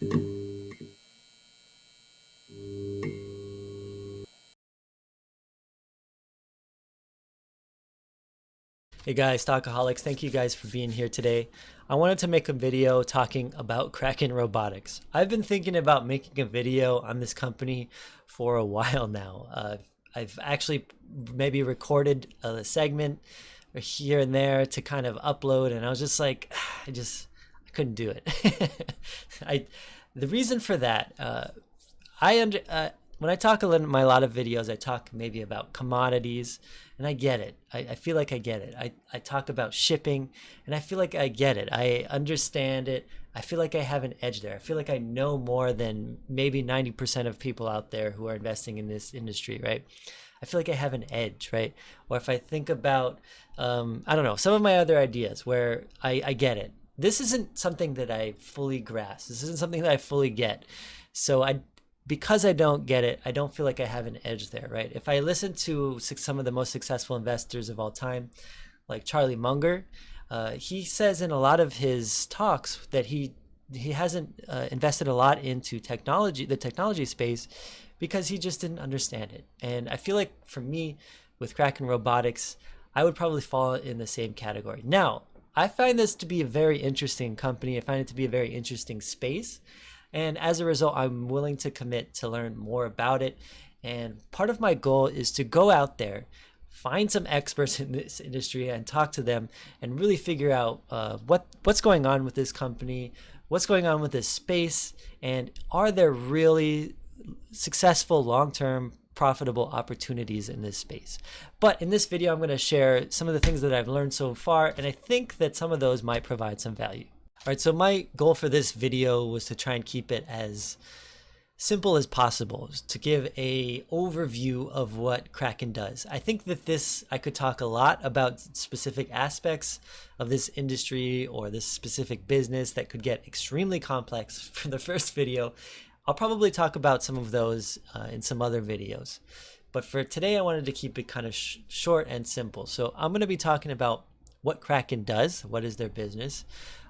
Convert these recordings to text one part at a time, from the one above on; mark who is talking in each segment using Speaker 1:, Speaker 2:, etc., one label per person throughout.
Speaker 1: Hey guys, Stockaholics, thank you guys for being here today. I wanted to make a video talking about Kraken Robotics. I've been thinking about making a video on this company for a while now. I've actually maybe recorded a segment here and there to kind of upload, and I was just like, I couldn't do it. The reason for that, when I talk a lot of videos, I talk maybe about commodities, and I get it. I feel like I get it. I talk about shipping, and I feel like I get it. I understand it. I feel like I have an edge there. I feel like I know more than maybe 90% of people out there who are investing in this industry, right? I feel like I have an edge, right? Or if I think about, I don't know, some of my other ideas where I get it. This isn't something that I fully grasp. This isn't something that I fully get. So because I don't get it, I don't feel like I have an edge there, right? If I listen to some of the most successful investors of all time, like Charlie Munger, he says in a lot of his talks that he hasn't invested a lot into the technology space, because he just didn't understand it. And I feel like for me, with Kraken Robotics, I would probably fall in the same category. Now, I find this to be a very interesting company. I find it to be a very interesting space. And as a result, I'm willing to commit to learn more about it. And part of my goal is to go out there, find some experts in this industry and talk to them and really figure out what's going on with this company, what's going on with this space, and are there really successful long-term profitable opportunities in this space. But in this video, I'm going to share some of the things that I've learned so far, and I think that some of those might provide some value. All right, so my goal for this video was to try and keep it as simple as possible, to give a overview of what Kraken does. I think that I could talk a lot about specific aspects of this industry or this specific business that could get extremely complex for the first video. I'll probably talk about some of those in some other videos. But for today, I wanted to keep it kind of short and simple. So I'm going to be talking about what Kraken does, what is their business.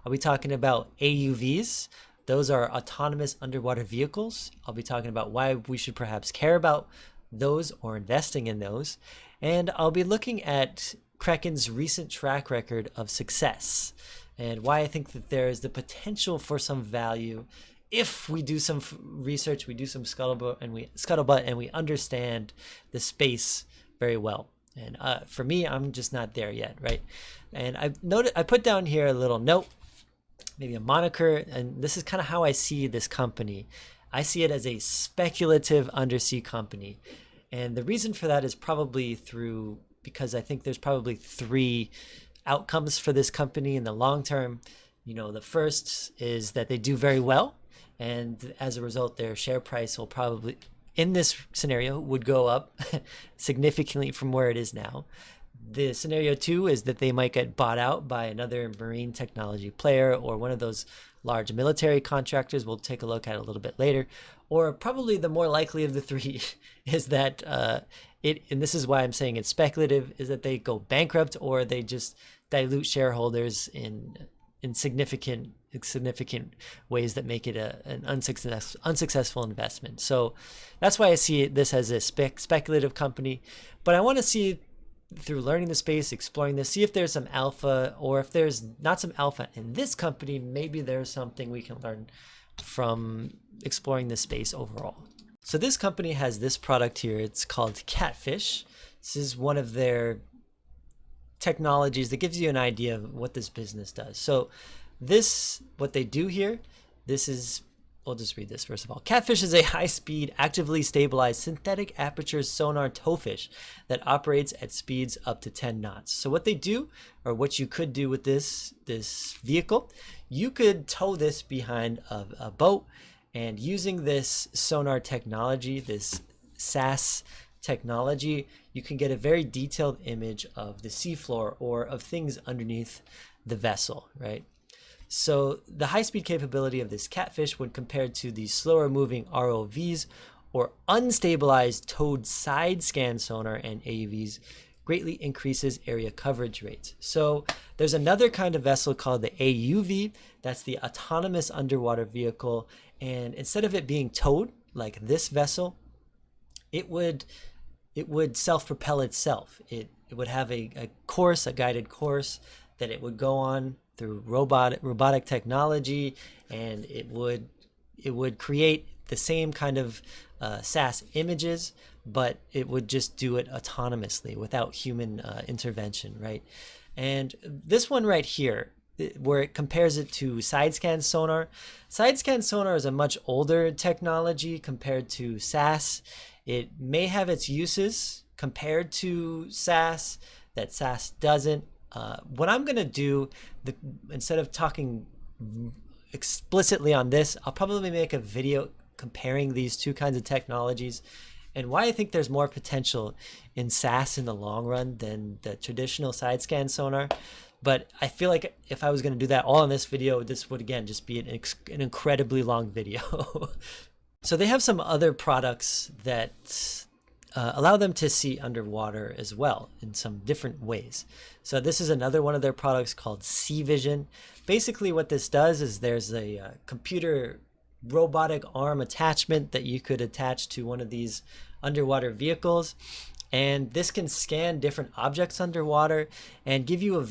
Speaker 1: I'll be talking about AUVs. Those are autonomous underwater vehicles. I'll be talking about why we should perhaps care about those or investing in those. And I'll be looking at Kraken's recent track record of success and why I think that there is the potential for some value if we do some research, we do some scuttlebutt, and we understand the space very well. And for me, I'm just not there yet, right? And I put down here a little note, maybe a moniker, and this is kind of how I see this company. I see it as a speculative undersea company. And the reason for that is probably because I think there's probably three outcomes for this company in the long term. You know, the first is that they do very well, and as a result, their share price will probably, in this scenario, would go up significantly from where it is now. The scenario two is that they might get bought out by another marine technology player or one of those large military contractors. We'll take a look at it a little bit later. Or probably the more likely of the three is that and this is why I'm saying it's speculative, is that they go bankrupt or they just dilute shareholders in significant ways that make it an unsuccessful investment. So that's why I see this as a speculative company. But I want to see, through learning the space, exploring this, see if there's some alpha, or if there's not some alpha in this company, maybe there's something we can learn from exploring this space overall. So this company has this product here. It's called Catfish. This is one of their technologies that gives you an idea of what this business does. So what they do here, I'll just read this first of all. Catfish is a high-speed, actively stabilized synthetic aperture sonar towfish that operates at speeds up to 10 knots. So what they do, or what you could do with this vehicle, you could tow this behind a boat, and using this sonar technology, this SAS technology, you can get a very detailed image of the seafloor or of things underneath the vessel, right? So the high-speed capability of this Catfish, when compared to the slower moving ROVs or unstabilized towed side scan sonar and AUVs, greatly increases area coverage rates. So there's another kind of vessel called the AUV. That's the autonomous underwater vehicle. And instead of it being towed like this vessel, it would self-propel itself. It would have a course, a guided course that it would go on through robotic technology, and it would create the same kind of SAS images, but it would just do it autonomously without human intervention, right? And this one right here, where it compares it to side-scan sonar. Side-scan sonar is a much older technology compared to SAS. It may have its uses compared to SAS that SAS doesn't. What I'm going to do, instead of talking explicitly on this, I'll probably make a video comparing these two kinds of technologies and why I think there's more potential in SAS in the long run than the traditional side-scan sonar. But I feel like if I was going to do that all in this video, this would again just be an incredibly long video. So they have some other products that allow them to see underwater as well in some different ways. So this is another one of their products called SeaVision. Basically what this does is there's a computer robotic arm attachment that you could attach to one of these underwater vehicles. And this can scan different objects underwater and give you a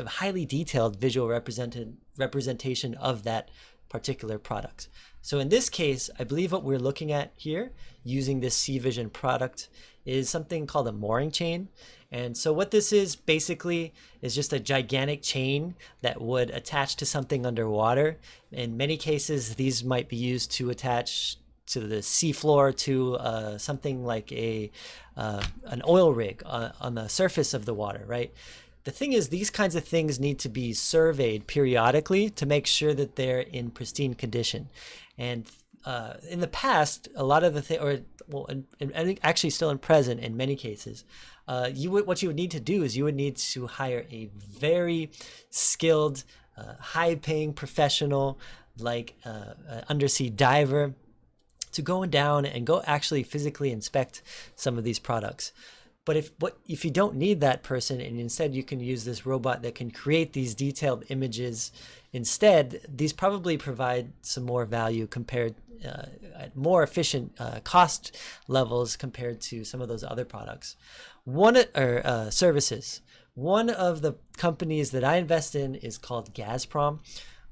Speaker 1: highly detailed visual representation of that particular product. So in this case, I believe what we're looking at here using this SeaVision product is something called a mooring chain. And so what this is basically is just a gigantic chain that would attach to something underwater. In many cases, these might be used to attach to the seafloor to something like an oil rig on the surface of the water, right? The thing is, these kinds of things need to be surveyed periodically to make sure that they're in pristine condition. And in the past, a lot of and actually still in present in many cases, what you would need to do is you would need to hire a very skilled, high-paying professional like an undersea diver to go down and go actually physically inspect some of these products. But if you don't need that person, and instead you can use this robot that can create these detailed images instead, these probably provide some more value compared at more efficient cost levels compared to some of those other products. Services. One of the companies that I invest in is called Gazprom.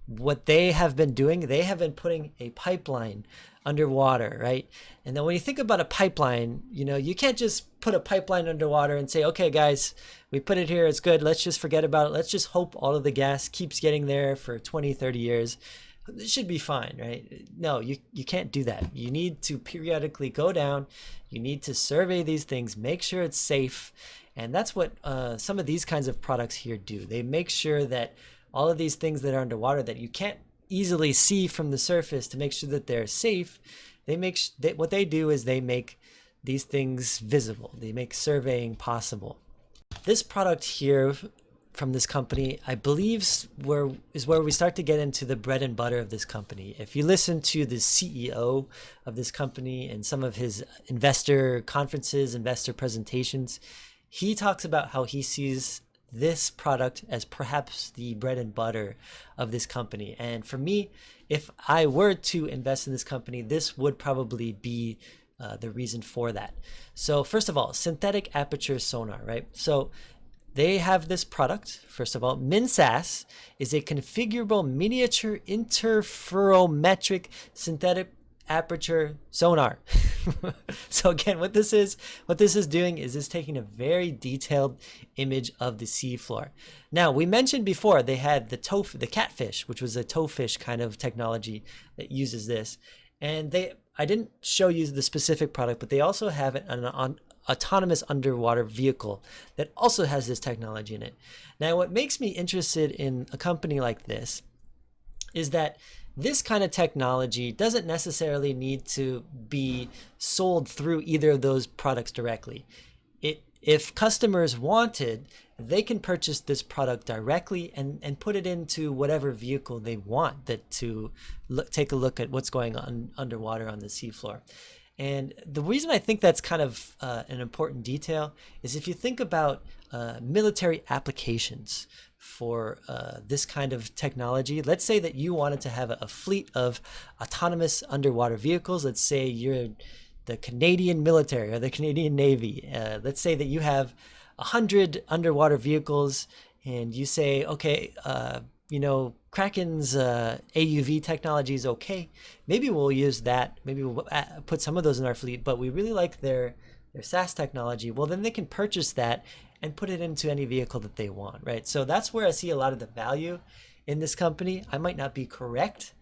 Speaker 1: What they have been doing, they have been putting a pipeline underwater, right? And then when you think about a pipeline, you can't just put a pipeline underwater and say, okay, guys, we put it here, it's good, let's just forget about it. Let's just hope all of the gas keeps getting there for 20, 30 years. It should be fine, right? No, you can't do that. You need to periodically go down. You need to survey these things, make sure it's safe. And that's what some of these kinds of products here do. They make sure that all of these things that are underwater that you can't easily see from the surface, to make sure that they're safe, what they do is they make these things visible. They make surveying possible. This product here from this company, I believe, is where we start to get into the bread and butter of this company. If you listen to the CEO of this company and some of his investor conferences, investor presentations, he talks about how he sees this product as perhaps the bread and butter of this company. And for me, if I were to invest in this company, this would probably be the reason for that. So first of all, Synthetic Aperture Sonar, right? So they have this product. First of all, MinSAS is a configurable miniature interferometric synthetic aperture sonar. So again, what this is doing is it's taking a very detailed image of the seafloor. Now, we mentioned before they had the Catfish, which was a towfish kind of technology that uses this. And I didn't show you the specific product, but they also have an autonomous underwater vehicle that also has this technology in it. Now, what makes me interested in a company like this is that this kind of technology doesn't necessarily need to be sold through either of those products directly. If customers wanted, they can purchase this product directly and put it into whatever vehicle they want to take a look at what's going on underwater on the seafloor. And the reason I think that's kind of an important detail is if you think about military applications for this kind of technology. Let's say that you wanted to have a fleet of autonomous underwater vehicles. Let's say you're the Canadian military or the Canadian Navy. Let's say that you have 100 underwater vehicles and you say, okay, Kraken's AUV technology is okay. Maybe we'll use that. Maybe we'll put some of those in our fleet, but we really like their SAS technology. Well, then they can purchase that and put it into any vehicle that they want, right? So that's where I see a lot of the value in this company. I might not be correct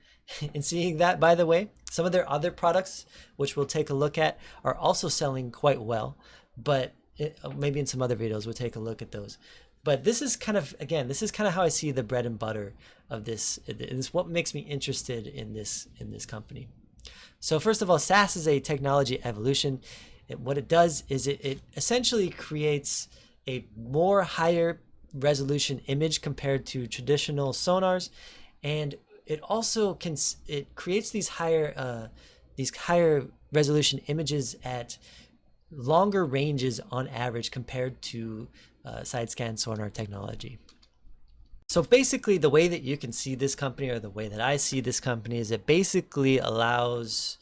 Speaker 1: in seeing that, by the way. Some of their other products, which we'll take a look at, are also selling quite well, but maybe in some other videos we'll take a look at those. But this is kind of, again, this is kind of how I see the bread and butter of this. It's what makes me interested in this company. So first of all, SAS is a technology evolution. What it does is it essentially creates a more higher resolution image compared to traditional sonars, and it also creates these higher resolution images at longer ranges on average compared to side scan sonar technology. So basically the way that you can see this company, or the way that I see this company, is it basically allows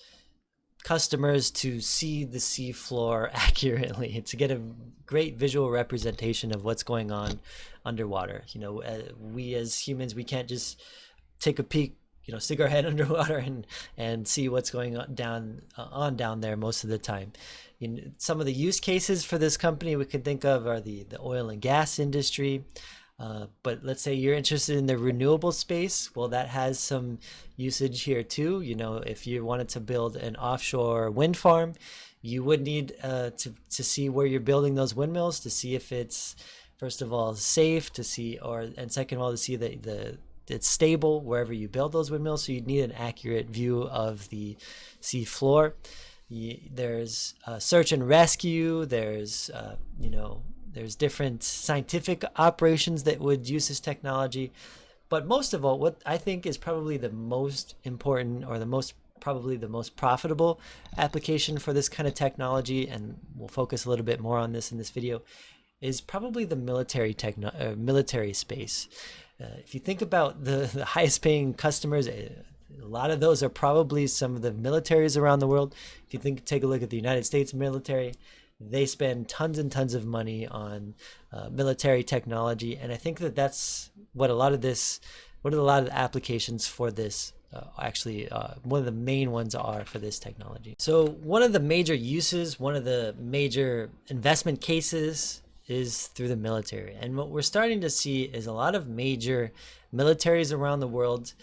Speaker 1: customers to see the sea floor accurately, to get a great visual representation of what's going on underwater. We as humans, we can't just take a peek, stick our head underwater and see what's going on down there most of the time. Some of the use cases for this company we can think of are the oil and gas industry. But let's say you're interested in the renewable space. Well, that has some usage here too. If you wanted to build an offshore wind farm, you would need to see where you're building those windmills, to see if it's, first of all, safe, and second of all, to see that it's stable wherever you build those windmills. So you'd need an accurate view of the sea floor. There's search and rescue. There's different scientific operations that would use this technology. But most of all, what I think is probably the most important, or probably the most profitable application for this kind of technology, and we'll focus a little bit more on this in this video, is probably the military space. If you think about the highest paying customers, a lot of those are probably some of the militaries around the world. If you take a look at the United States military, they spend tons and tons of money on military technology, and I think that's what a lot of the applications for this one of the main ones are for this technology. So one of the major uses, one of the major investment cases is through the military, and what we're starting to see is a lot of major militaries around the world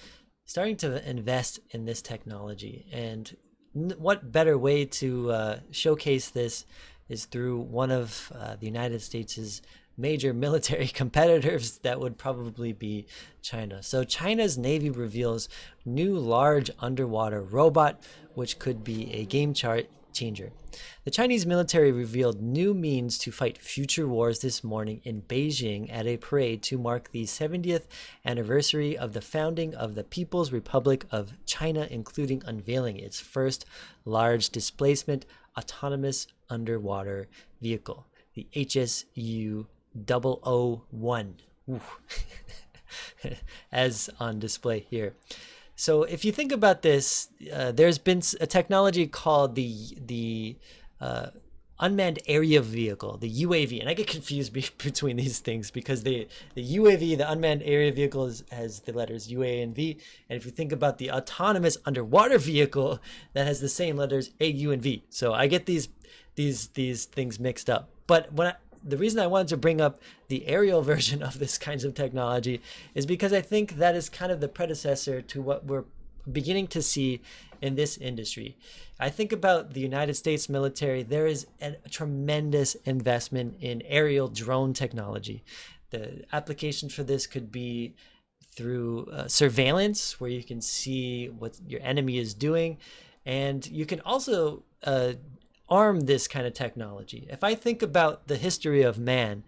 Speaker 1: starting to invest in this technology. And what better way to showcase this is through one of the United States' major military competitors. That would probably be China. So China's Navy reveals new large underwater robot, which could be a game changer. The Chinese military revealed new means to fight future wars this morning in Beijing at a parade to mark the 70th anniversary of the founding of the People's Republic of China, including unveiling its first large displacement autonomous underwater vehicle, the HSU-001, as on display here. So if you think about this, there's been a technology called the unmanned area vehicle, the UAV, and I get confused between these things because the UAV, the unmanned area vehicle, has the letters UA and V, and if you think about the autonomous underwater vehicle, that has the same letters A, U, and V. So I get these things mixed up. But the reason I wanted to bring up the aerial version of this kinds of technology is because I think that is kind of the predecessor to what we're beginning to see in this industry. I think about the United States military. There is a tremendous investment in aerial drone technology. The application for this could be through surveillance, where you can see what your enemy is doing, and you can also arm this kind of technology. If I think about the history of man,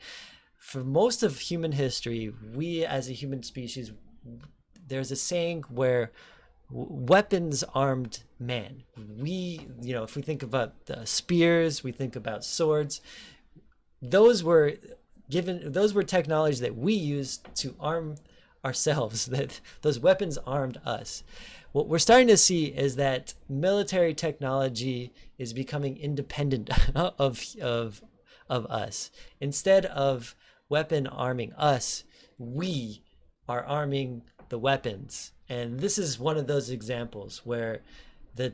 Speaker 1: for most of human history, we as a human species, there's a saying where weapons armed man. If we think about spears, we think about swords, those were technologies that we used to arm ourselves, that those weapons armed us. What we're starting to see is that military technology is becoming independent of us. Instead of weapon arming us, we are arming the weapons. And this is one of those examples where the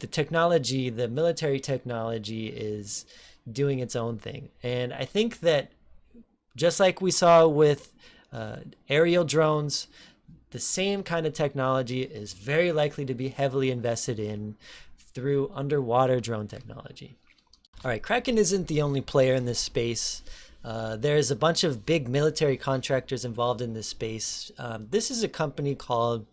Speaker 1: technology, the military technology, is doing its own thing. And I think that just like we saw with aerial drones, the same kind of technology is very likely to be heavily invested in through underwater drone technology. All right, Kraken isn't the only player in this space. There's a bunch of big military contractors involved in this space. This is a company called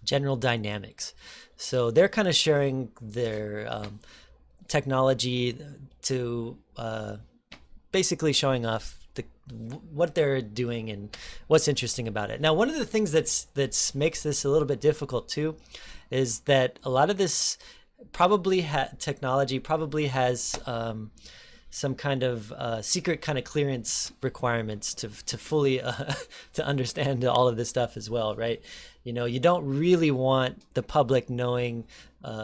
Speaker 1: General Dynamics. So they're kind of sharing their technology to basically showing off what they're doing and what's interesting about it. Now, one of the things that makes this a little bit difficult too is that a lot of this technology probably has some kind of secret kind of clearance requirements to fully to understand all of this stuff as well, right? You don't really want the public knowing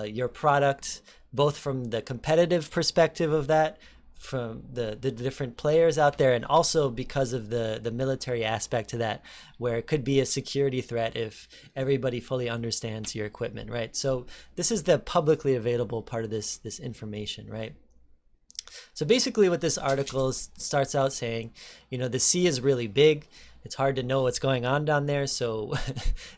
Speaker 1: your product, both from the competitive perspective of that, from the different players out there, and also because of the military aspect to that, where it could be a security threat if everybody fully understands your equipment, right? So this is the publicly available part of this information, right? So basically what this article starts out saying, the sea is really big. It's hard to know what's going on down there, so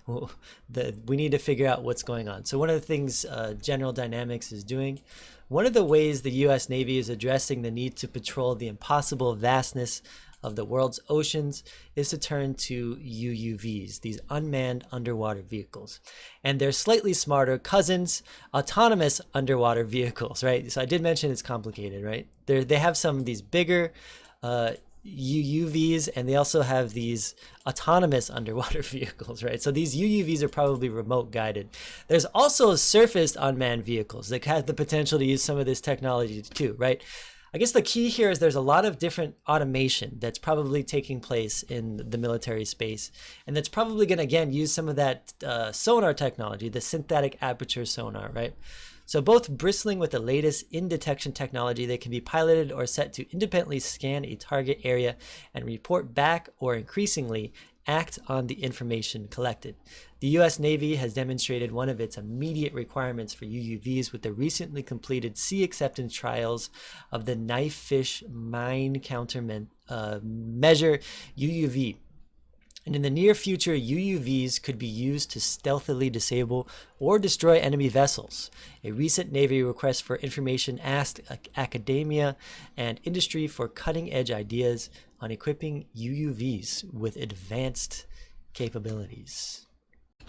Speaker 1: we need to figure out what's going on. So one of the things General Dynamics is doing, one of the ways the U.S. Navy is addressing the need to patrol the impossible vastness of the world's oceans is to turn to UUVs, these unmanned underwater vehicles, and their slightly smarter cousins, autonomous underwater vehicles, right? So I did mention it's complicated, right? They have some of these bigger UUVs, and they also have these autonomous underwater vehicles, right? So these UUVs are probably remote guided. There's also surfaced unmanned vehicles that have the potential to use some of this technology too, right? I guess the key here is there's a lot of different automation that's probably taking place in the military space, and that's probably going to, again, use some of that sonar technology, the synthetic aperture sonar, right? So both bristling with the latest in-detection technology that can be piloted or set to independently scan a target area and report back, or increasingly act on the information collected. The U.S. Navy has demonstrated one of its immediate requirements for UUVs with the recently completed sea acceptance trials of the knife fish mine countermeasure UUV. And in the near future, UUVs could be used to stealthily disable or destroy enemy vessels. A recent Navy request for information asked academia and industry for cutting-edge ideas on equipping UUVs with advanced capabilities.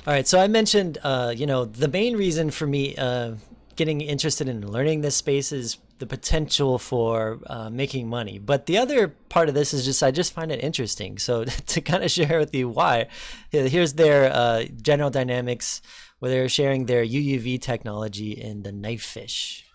Speaker 1: All right, so I mentioned, the main reason for me getting interested in learning this space is the potential for making money. But the other part of this is I just find it interesting. So to kind of share with you why, here's their General Dynamics, where they're sharing their UUV technology in the knife fish.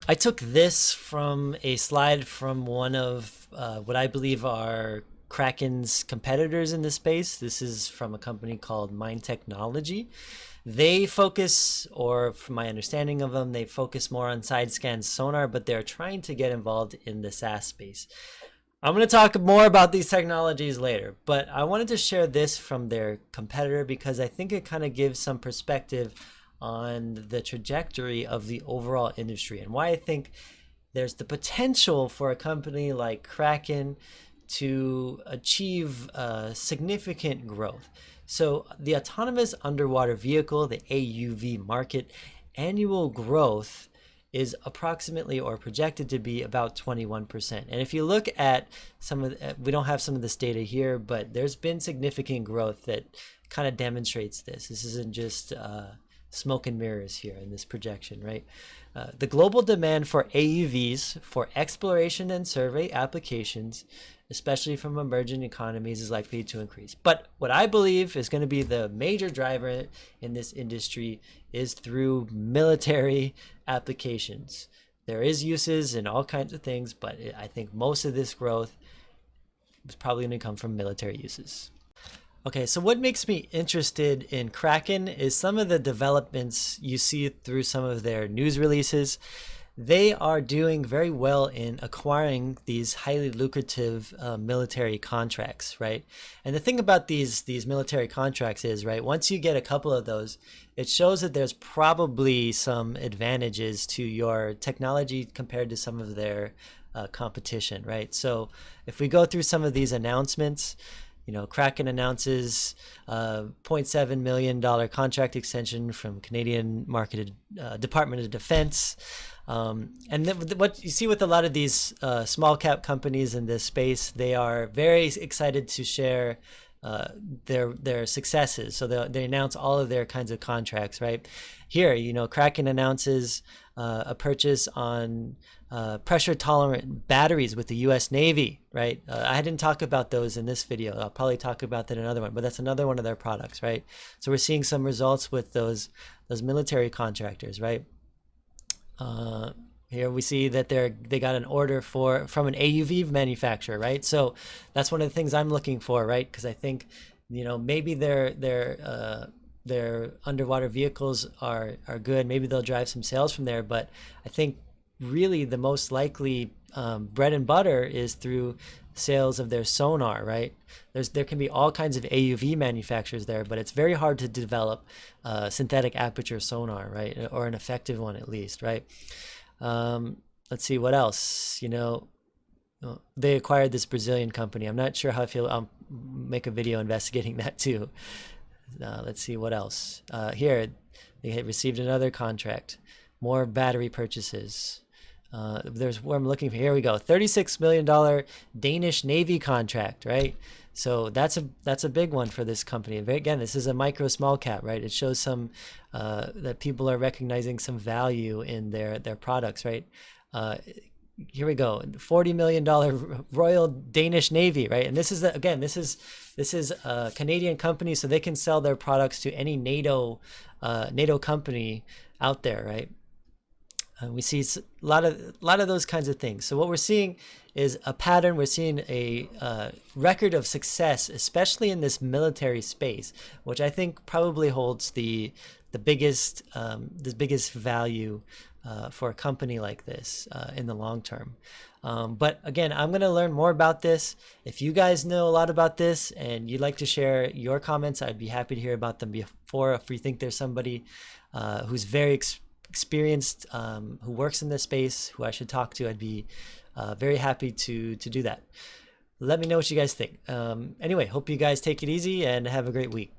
Speaker 1: I took this from a slide from one of what I believe are Kraken's competitors in this space. This is from a company called Mind Technology. They focus, or from my understanding of them, they focus more on side scan sonar, but they're trying to get involved in the SAS space. I'm going to talk more about these technologies later, but I wanted to share this from their competitor because I think it kind of gives some perspective on the trajectory of the overall industry and why I think there's the potential for a company like Kraken to achieve significant growth. So the autonomous underwater vehicle, the AUV market, annual growth is approximately or projected to be about 21%. And if you look at some of we don't have some of this data here, but there's been significant growth that kind of demonstrates this. This isn't just smoke and mirrors here in this projection, right? The global demand for AUVs for exploration and survey applications, especially from emerging economies, is likely to increase. But what I believe is going to be the major driver in this industry is through military applications. There is uses in all kinds of things, but I think most of this growth is probably going to come from military uses. Okay, so what makes me interested in Kraken is some of the developments you see through some of their news releases. They are doing very well in acquiring these highly lucrative military contracts, right? And the thing about these military contracts is, right, once you get a couple of those, it shows that there's probably some advantages to your technology compared to some of their competition, right? So if we go through some of these announcements, you know, Kraken announces $0.7 million contract extension from Canadian marketed Department of Defense. And what you see with a lot of these small cap companies in this space, they are very excited to share their successes. So they announce all of their kinds of contracts, right? Here, you know, Kraken announces a purchase on pressure tolerant batteries with the US Navy, right? I didn't talk about those in this video. I'll probably talk about that in another one, but that's another one of their products, right? So we're seeing some results with those military contractors, right? Here we see that they got an order from an AUV manufacturer, right? So that's one of the things I'm looking for, right? Because I think, you know, maybe their underwater vehicles are good. Maybe they'll drive some sales from there, but I think really the most likely bread and butter is through sales of their sonar, right? There can be all kinds of AUV manufacturers there, but it's very hard to develop synthetic aperture sonar, right? Or an effective one at least, right? Let's see what else. You know, they acquired this Brazilian company. I'm not sure how I feel. I'll make a video investigating that too. Let's see what else. Here, they had received another contract, more battery purchases. There's where I'm looking for. Here we go. $36 million Danish Navy contract, right? So that's a big one for this company. Again, this is a micro small cap, right? It shows some that people are recognizing some value in their products, right? Here we go. $40 million Royal Danish Navy, right? And this is this is a Canadian company, so they can sell their products to any NATO company out there, right? We see a lot of those kinds of things. So what we're seeing is a pattern. We're seeing a record of success, especially in this military space, which I think probably holds the biggest value for a company like this in the long term. But again, I'm going to learn more about this. If you guys know a lot about this and you'd like to share your comments, I'd be happy to hear about them before. If you think there's somebody who's very experienced, who works in this space, who I should talk to, I'd be very happy to do that. Let me know what you guys think. Anyway, hope you guys take it easy and have a great week.